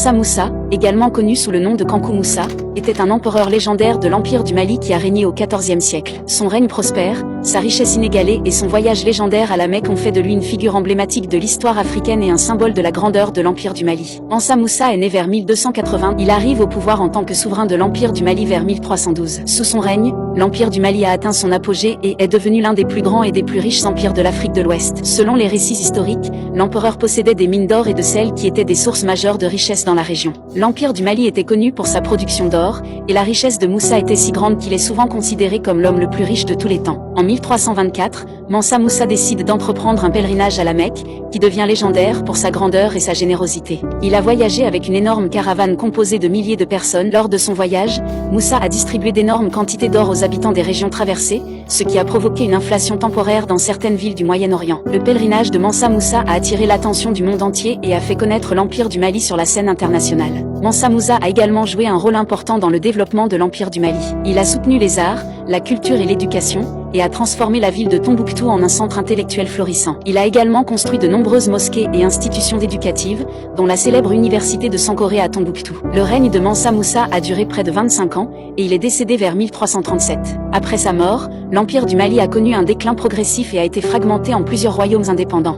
Mansa Moussa, également connu sous le nom de Kankou Moussa, était un empereur légendaire de l'Empire du Mali qui a régné au XIVe siècle. Son règne prospère, sa richesse inégalée et son voyage légendaire à la Mecque ont fait de lui une figure emblématique de l'histoire africaine et un symbole de la grandeur de l'Empire du Mali. Mansa Moussa est né vers 1280, il arrive au pouvoir en tant que souverain de l'Empire du Mali vers 1312. Sous son règne, l'Empire du Mali a atteint son apogée et est devenu l'un des plus grands et des plus riches empires de l'Afrique de l'Ouest. Selon les récits historiques, l'empereur possédait des mines d'or et de sel qui étaient des sources majeures de richesse dans la région. L'Empire du Mali était connu pour sa production d'or, et la richesse de Moussa était si grande qu'il est souvent considéré comme l'homme le plus riche de tous les temps. En 1324, Mansa Moussa décide d'entreprendre un pèlerinage à la Mecque, qui devient légendaire pour sa grandeur et sa générosité. Il a voyagé avec une énorme caravane composée de milliers de personnes. Lors de son voyage, Moussa a distribué d'énormes quantités d'or aux habitants des régions traversées, ce qui a provoqué une inflation temporaire dans certaines villes du Moyen-Orient. Le pèlerinage de Mansa Moussa a attiré l'attention du monde entier et a fait connaître l'Empire du Mali sur la scène internationale. Mansa Moussa a également joué un rôle important dans le développement de l'Empire du Mali. Il a soutenu les arts, la culture et l'éducation, et a transformé la ville de Tombouctou en un centre intellectuel florissant. Il a également construit de nombreuses mosquées et institutions éducatives, dont la célèbre université de Sankoré à Tombouctou. Le règne de Mansa Moussa a duré près de 25 ans, et il est décédé vers 1337. Après sa mort, l'Empire du Mali a connu un déclin progressif et a été fragmenté en plusieurs royaumes indépendants.